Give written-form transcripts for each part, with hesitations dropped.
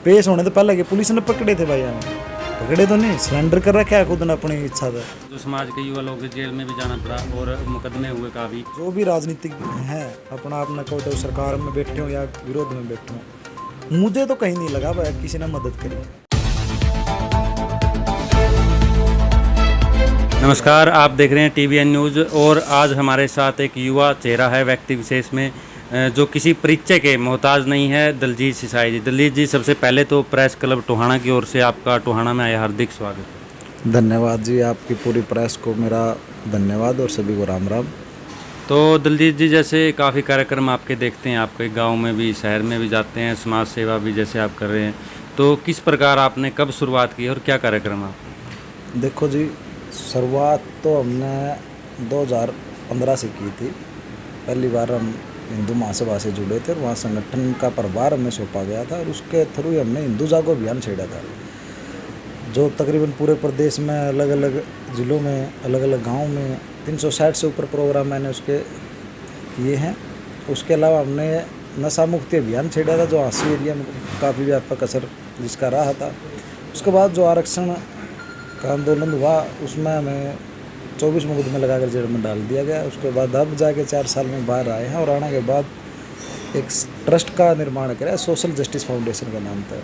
पेश होने तो पहले कि पुलिस ने पकड़े थे भाई, हमें पकड़े तो नहीं, सरेंडर कर रखा है खुद ने अपनी इच्छा से। जो समाज के युवा लोग जेल में भी जाना पड़ा और मुकदमे हुए काफ़ी। जो भी राजनीतिक हैं अपना अपना कहो तो सरकार में बैठे हो या विरोध में बैठे हो, मुझे तो कहीं नहीं लगा भाई किसी ने मदद करी। नमस्कार, आप देख रहे हैं TVN न्यूज़ और आज हमारे साथ एक युवा चेहरा है व्यक्ति विशेष में जो किसी परिचय के मोहताज नहीं है, दलजीत सिसाई जी। दलजीत जी, सबसे पहले तो प्रेस क्लब टोहाना की ओर से आपका टोहाना में आया हार्दिक स्वागत है। धन्यवाद जी, आपकी पूरी प्रेस को मेरा धन्यवाद और सभी को राम राम। तो दलजीत जी, जैसे काफ़ी कार्यक्रम आपके देखते हैं, आपके गांव में भी शहर में भी जाते हैं, समाज सेवा भी जैसे आप कर रहे हैं, तो किस प्रकार आपने कब शुरुआत की और क्या कार्यक्रम आप? देखो जी, शुरुआत तो हमने 2015 से की थी। पहली बार हम हिंदू महासभा से जुड़े थे और वहाँ संगठन का प्रभार हमें सौंपा गया था और उसके थ्रू ही हमने हिंदू जागो अभियान छेड़ा था, जो तकरीबन पूरे प्रदेश में अलग अलग ज़िलों में अलग अलग गाँव में 360 से ऊपर प्रोग्राम मैंने उसके किए हैं। उसके अलावा हमने नशा मुक्ति अभियान छेड़ा था, जो आसी एरिया में काफ़ी व्यापक असर जिसका रहा था। उसके बाद जो आरक्षण का आंदोलन हुआ उसमें हमें 24 मुकदमे लगाकर जेल में डाल दिया गया। उसके बाद अब जाके 4 साल में बाहर आए हैं और आने के बाद एक ट्रस्ट का निर्माण करा है, सोशल जस्टिस फाउंडेशन का नाम था।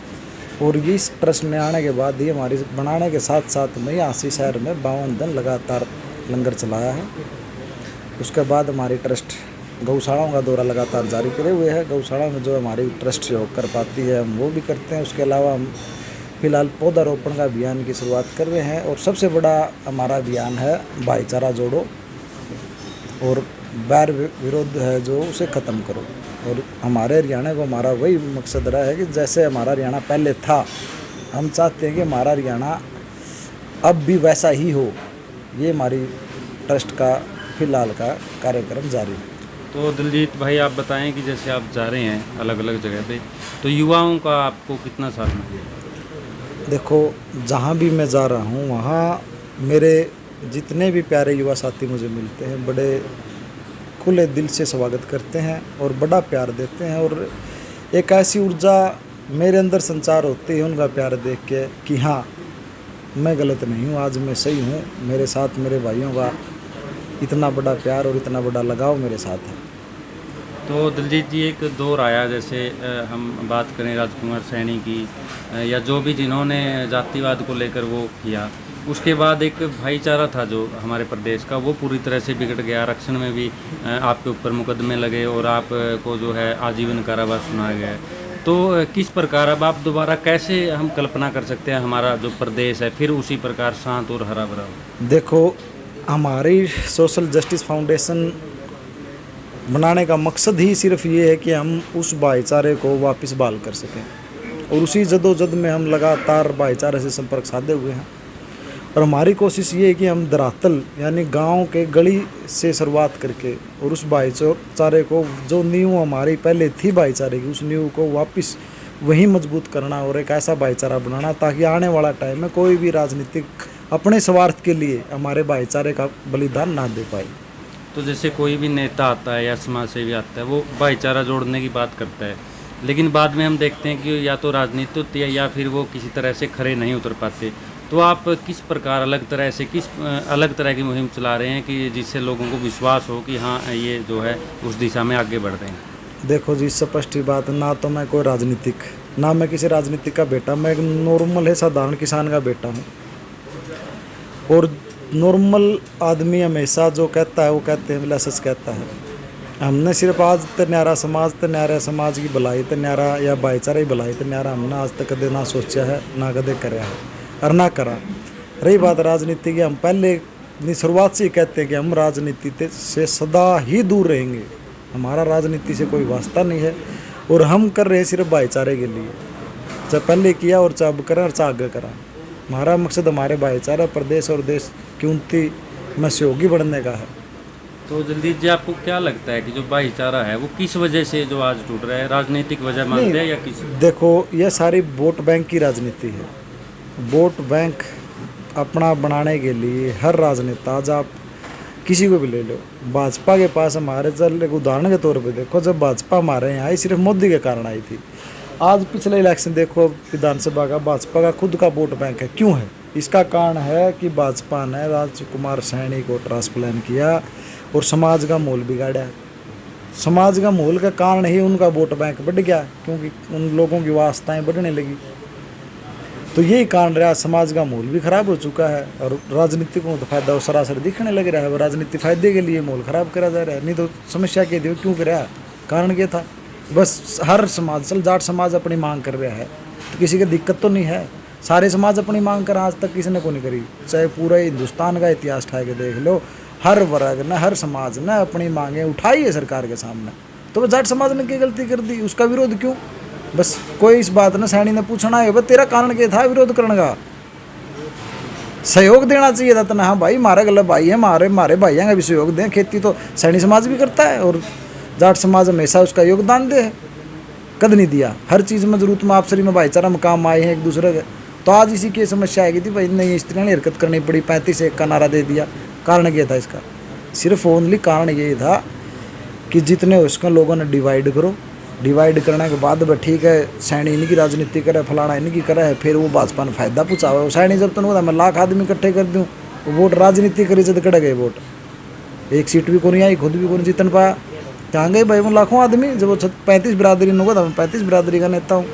और इस ट्रस्ट में आने के बाद ही हमारी बनाने के साथ साथ में आसी शहर में 52 दिन लगातार लंगर चलाया है। उसके बाद हमारी ट्रस्ट गौशालाओं का दौरा लगातार जारी करे हुए है। गौशाला में जो हमारी ट्रस्ट सहयोग कर पाती है हम वो भी करते हैं। उसके अलावा हम फिलहाल पौधारोपण का अभियान की शुरुआत कर रहे हैं और सबसे बड़ा हमारा अभियान है भाईचारा जोड़ो और बैर विरोध है जो उसे ख़त्म करो। और हमारे हरियाणा को हमारा वही मकसद रहा है कि जैसे हमारा हरियाणा पहले था, हम चाहते हैं कि हमारा हरियाणा अब भी वैसा ही हो। ये हमारी ट्रस्ट का फिलहाल का कार्यक्रम जारी है। तो दलजीत भाई, आप बताएं कि जैसे आप जा रहे हैं अलग अलग जगह पे, तो युवाओं का आपको कितना साथ मिलेगा? देखो, जहाँ भी मैं जा रहा हूँ वहाँ मेरे जितने भी प्यारे युवा साथी मुझे मिलते हैं, बड़े खुले दिल से स्वागत करते हैं और बड़ा प्यार देते हैं। और एक ऐसी ऊर्जा मेरे अंदर संचार होती है उनका प्यार देख के कि हाँ, मैं गलत नहीं हूँ, आज मैं सही हूँ। मेरे साथ मेरे भाइयों का इतना बड़ा प्यार और इतना बड़ा लगाव मेरे साथ है। तो दलजीत जी, एक दौर आया जैसे हम बात करें राजकुमार सैनी की या जो भी जिन्होंने जातिवाद को लेकर वो किया, उसके बाद एक भाईचारा था जो हमारे प्रदेश का, वो पूरी तरह से बिगड़ गया। आरक्षण में भी आपके ऊपर मुकदमे लगे और आपको जो है आजीवन कारावास सुनाया गया। तो किस प्रकार अब आप दोबारा कैसे हम कल्पना कर सकते हैं हमारा जो प्रदेश है फिर उसी प्रकार शांत और हरा भरा हो? देखो, हमारी सोशल जस्टिस फाउंडेशन बनाने का मकसद ही सिर्फ ये है कि हम उस भाईचारे को वापस बहाल कर सकें और उसी जदोजहद में हम लगातार भाईचारे से संपर्क साधे हुए हैं। और हमारी कोशिश ये है कि हम धरातल यानी गांव के गली से शुरुआत करके और उस भाईचारे को, जो नींव हमारी पहले थी भाईचारे की, उस नींव को वापस वहीं मजबूत करना और एक ऐसा भाईचारा बनाना ताकि आने वाला टाइम में कोई भी राजनीतिक अपने स्वार्थ के लिए हमारे भाईचारे का बलिदान ना दे पाए। तो जैसे कोई भी नेता आता है या समाज सेवी आता है, वो भाईचारा जोड़ने की बात करता है, लेकिन बाद में हम देखते हैं कि या तो राजनीति होती है या फिर वो किसी तरह से खरे नहीं उतर पाते। तो आप किस प्रकार अलग तरह की मुहिम चला रहे हैं कि जिससे लोगों को विश्वास हो कि हाँ, ये जो है उस दिशा में आगे बढ़ रहे हैं? देखो जी, स्पष्ट ही बात, ना तो मैं कोई राजनीतिक, ना मैं किसी राजनीतिक का बेटा, मैं एक नॉर्मल है साधारण किसान का बेटा हूँ। और नॉर्मल आदमी हमेशा जो कहता है वो कहते हैं मिला सच कहता है। हमने सिर्फ आज तो न्यारा समाज की भलाई तो न्यारा या भाईचारा ही भलाई तो न्यारा हमने आज तक कदे ना सोचा है, ना कदे कराया है और ना करा। रही बात राजनीति की, हम पहले शुरुआत से ही कहते हैं कि हम राजनीति से सदा ही दूर रहेंगे। हमारा राजनीति से कोई वास्ता नहीं है और हम कर रहे हैं सिर्फ भाईचारे के लिए। चाहे पहले किया और चाहे अब करें और चाहे आगे करा, हमारा मकसद हमारे भाईचारा, प्रदेश और देश की उन्नति में सहयोगी बढ़ने का है। तो दलजीत जी, आपको क्या लगता है कि जो भाईचारा है वो किस वजह से जो आज टूट रहा है, राजनीतिक वजह मानते हैं या किस? देखो, यह सारी वोट बैंक की राजनीति है। वोट बैंक अपना बनाने के लिए हर राजनेता, आज आप किसी को भी ले लो, भाजपा के पास हमारे चल एक उदाहरण के तौर पे देखो, जब भाजपा हमारे यहाँ आई सिर्फ मोदी के कारण आई थी। आज पिछले इलेक्शन देखो विधानसभा का, भाजपा का खुद का वोट बैंक है। क्यों है? इसका कारण है कि भाजपा ने राजकुमार सैनी को ट्रांसप्लांट किया और समाज का माहौल बिगाड़ा। समाज का माहौल का कारण ही उनका वोट बैंक बढ़ गया, क्योंकि उन लोगों की वास्ताएं बढ़ने लगी। तो यही कारण रहा, समाज का माहौल भी खराब हो चुका है और राजनीतिकों को तो फायदा सरासर दिखने लग रहा है। वो राजनीति फायदे के लिए माहौल खराब करा जा रहा है, नहीं तो समस्या के लिए क्यों करा? कारण क्या था? बस हर समाज, चल जाट समाज अपनी मांग कर रहा है तो किसी की दिक्कत तो नहीं है। सारे समाज अपनी मांग कर आज तक किसी ने को नहीं करी। चाहे पूरे हिंदुस्तान का इतिहास उठा के देख लो, हर वर्ग ने, हर समाज ने अपनी मांगें उठाई है सरकार के सामने। तो वो जाट समाज ने क्या गलती कर दी? उसका विरोध क्यों? बस कोई इस बात ना सैनी ने पूछना है, भाई तेरा कारण क्या था विरोध करने का? सहयोग देना चाहिए था। तो ना, हाँ भाई हमारे गलत भाई है, हमारे भाइयों का भी सहयोग दें। खेती तो सैनी समाज भी करता है और जाट समाज हमेशा उसका योगदान दे। कद नहीं दिया, हर चीज़ में जरूरत में आपसरी में भाईचारा में काम आए हैं एक दूसरे के। तो आज इसी की समस्या आएगी थी भाई, नहीं स्त्रियों ने हरकत करनी पड़ी, 35-1 का नारा दे दिया। कारण क्या था इसका? सिर्फ ओनली कारण यही था कि जितने हो उसका लोगों ने डिवाइड करो। डिवाइड करने के बाद वह ठीक है, सैनी इनकी राजनीति करे, फलाना इनकी करे है, फिर वो भाजपा ने फायदा पहुँचावे। सैनी जब तक मैं लाख आदमी इकट्ठे कर दूँ, वोट राजनीति करी जब कट गए वोट, एक सीट भी को नहीं आई, खुद भी को नहीं जीतन पाया। कहाँ गए भाई वो लाखों आदमी? जब वो 35 बिरादरी होगा तो मैं 35 बिरादरी का नेता हूँ।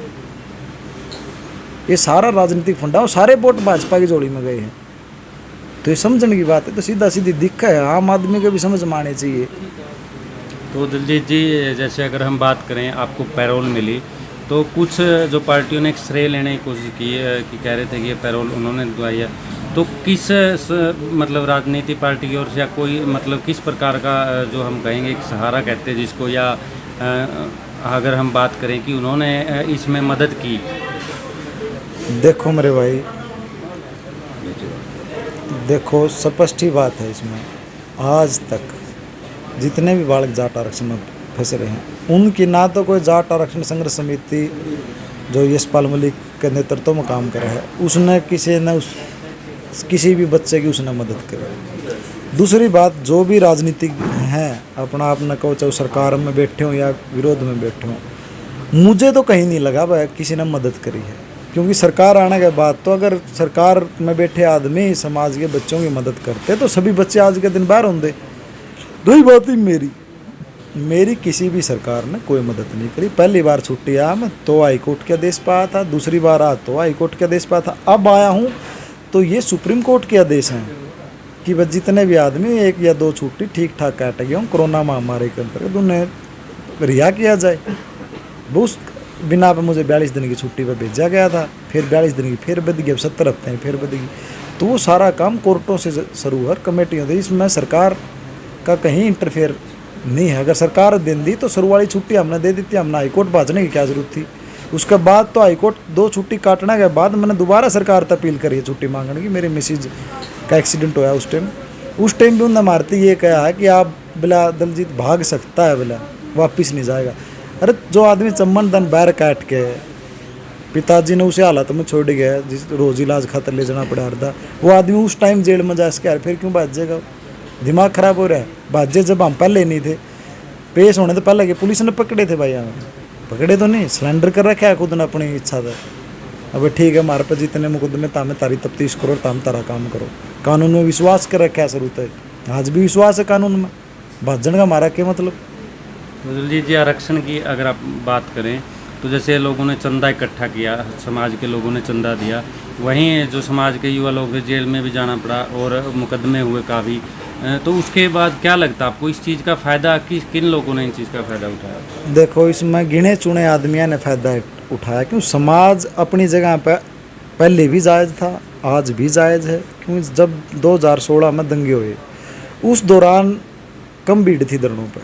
ये सारा राजनीतिक फंडा, सारे वोट भाजपा की जोड़ी में गए हैं। तो ये समझने की बात है, तो सीधा सीधी दिक्कत है, आम आदमी को भी समझ में आनी चाहिए। तो दिलजीत जी, जैसे अगर हम बात करें, आपको पैरोल मिली, तो कुछ जो पार्टियों ने एक श्रेय लेने की कोशिश की है कि कह रहे थे कि ये पैरोल उन्होंने दिलवाई है, तो किस मतलब राजनीति पार्टी की ओर से या कोई मतलब किस प्रकार का जो हम कहेंगे एक सहारा कहते हैं जिसको, या अगर हम बात करें कि उन्होंने इसमें मदद की? देखो मेरे भाई, देखो स्पष्ट ही बात है इसमें, आज तक जितने भी बालक जाट आरक्षण में फंसे रहे हैं उनकी ना तो कोई जाट आरक्षण संघर्ष समिति जो यशपाल मलिक के नेतृत्व में काम कर रहा है उसने किसी भी बच्चे की उसने मदद करी। दूसरी बात, जो भी राजनीतिक हैं अपना आपने कहो, चाहे सरकार में बैठे हों या विरोध में बैठे हों, मुझे तो कहीं नहीं लगा भाई किसी ने मदद करी है। क्योंकि सरकार आने के बाद तो अगर सरकार में बैठे आदमी समाज के बच्चों की मदद करते तो सभी बच्चे आज के दिन बाहर होंगे। रही बात ही मेरी किसी भी सरकार ने कोई मदद नहीं करी। पहली बार छुट्टी आया मैं तो हाई कोर्ट के आदेश पर आया था, दूसरी बार आया तो हाई कोर्ट के आदेश पर आया था, अब आया हूँ तो ये सुप्रीम कोर्ट के आदेश हैं कि बस जितने भी आदमी 1 या 2 छुट्टी ठीक ठाक काट गए हों कोरोना महामारी के अंतर्गत उन्हें रिहा किया जाए। वो उस बिना पे मुझे 42 दिन की छुट्टी पर भेजा गया था, फिर 42 दिन की फिर बद गई, 70 हफ्ते फिर बद गई। तो वो सारा काम कोर्टों से शुरू है, कमेटियों से। इसमें सरकार का कहीं इंटरफेयर नहीं है। अगर सरकार दिन दी तो शुरू वाली छुट्टी हमने दे दी थी, हमने हाईकोर्ट भाजने की क्या जरूरत थी? उसके बाद तो हाईकोर्ट 2 छुट्टी काटने के बाद मैंने दोबारा सरकार से अपील करी है छुट्टी मांगने की। मेरी मिसेज का एक्सीडेंट होया उस टाइम भी उन्होंने मारती ये कहा है कि आप बिला दलजीत भाग सकता है, बिला वापिस नहीं जाएगा। अरे जो आदमी चम्मन दन बैर काट के पिताजी ने उसे हालत में छोड़ गया जिस रोज इलाज खातर ले जाना पड़ा था, वो आदमी उस टाइम जेल में जा सके, फिर क्यों भाजेगा? दिमाग खराब हो रहा है। भाजे जब हम पहले नहीं थे, पेश होने तो पहले के पुलिस ने पकड़े थे भाई, हमें पकड़े तो नहीं, सिलेंडर कर रखा है खुद ने अपनी इच्छा से। अब ठीक है, हमारे पे जितने मुकदमे तामे तारी तफ्तीश करो, ताम तारा काम करो। कानून में विश्वास कर रखा है शुरू तक, आज भी विश्वास है कानून में। भाजन का हमारा क्या मतलब? दिलजीत जी, आरक्षण की अगर आप बात करें तो जैसे लोगों ने चंदा इकट्ठा किया, समाज के लोगों ने चंदा दिया, वहीं जो समाज के युवा लोग जेल में भी जाना पड़ा और मुकदमे हुए काफ़ी, तो उसके बाद क्या लगता है आपको इस चीज़ का फ़ायदा किन लोगों ने इन चीज़ का फ़ायदा उठाया? देखो, इसमें गिने चुने आदमियों ने फ़ायदा उठाया, क्यों समाज अपनी जगह पर पहले भी जायज़ था, आज भी जायज़ है। क्यों जब 2016 में दंगे हुए उस दौरान कम भीड़ थी धरनों पर,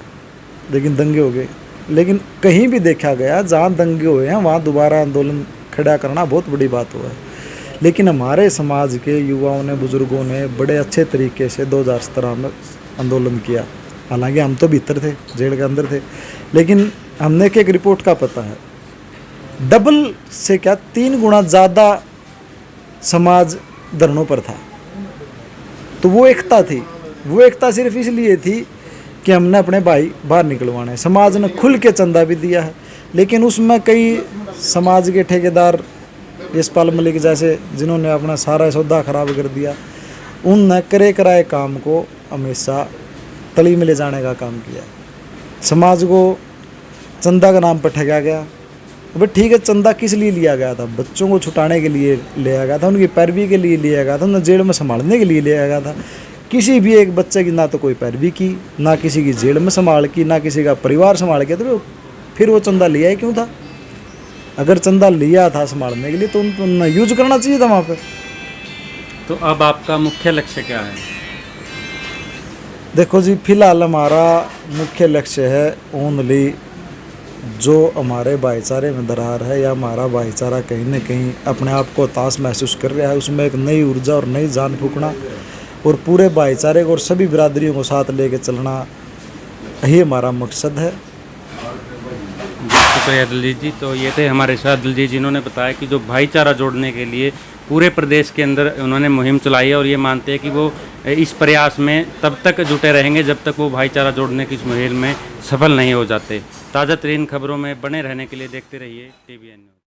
लेकिन दंगे हो गए। लेकिन कहीं भी देखा गया जहाँ दंगे हुए हैं वहाँ दोबारा आंदोलन खड़ा करना बहुत बड़ी बात हुआ है। लेकिन हमारे समाज के युवाओं ने, बुज़ुर्गों ने बड़े अच्छे तरीके से 2017 में आंदोलन किया। हालांकि हम तो भीतर थे, जेल के अंदर थे, लेकिन हमने एक रिपोर्ट का पता है डबल से क्या 3 गुना ज़्यादा समाज धरनों पर था। तो वो एकता थी, वो एकता सिर्फ इसलिए थी कि हमने अपने भाई बाहर निकलवाने। समाज ने खुल के चंदा भी दिया है, लेकिन उसमें कई समाज के ठेकेदार यशपाल मलिक जैसे जिन्होंने अपना सारा सौदा खराब कर दिया, उनने करे कराए काम को हमेशा तली में ले जाने का काम किया। समाज को चंदा के नाम पर ठगा गया। अब ठीक है, चंदा किस लिए लिया गया था? बच्चों को छुटाने के लिए लिया गया था, उनकी पैरवी के लिए लिया गया था, उन्हें जेल में संभालने के लिए लिया गया था। किसी भी एक बच्चे की ना तो कोई पैरवी की, ना किसी की जेल में संभाल की, ना किसी का परिवार संभाल के, तो फिर वो चंदा लिया ही क्यों था? अगर चंदा लिया था संभालने के लिए तो उन्हें यूज करना चाहिए था वहाँ पे। तो अब आपका मुख्य लक्ष्य क्या है? देखो जी, फिलहाल हमारा मुख्य लक्ष्य है ओनली जो हमारे भाईचारे में दरार है, या हमारा भाईचारा कहीं न कहीं अपने आप को हताश महसूस कर रहा है, उसमें एक नई ऊर्जा और नई जान फूंकना, और पूरे भाईचारे को और सभी बिरादरियों को साथ लेके चलना, यही हमारा मकसद है। शुक्रिया दिलजीत जी। तो ये थे हमारे साथ दिलजीत जी, इन्होंने बताया कि जो भाईचारा जोड़ने के लिए पूरे प्रदेश के अंदर उन्होंने मुहिम चलाई है, और ये मानते हैं कि वो इस प्रयास में तब तक जुटे रहेंगे जब तक वो भाईचारा जोड़ने की इस मुहिम में सफल नहीं हो जाते। ताज़ा तरीन खबरों में बने रहने के लिए देखते रहिए TVN न्यूज़।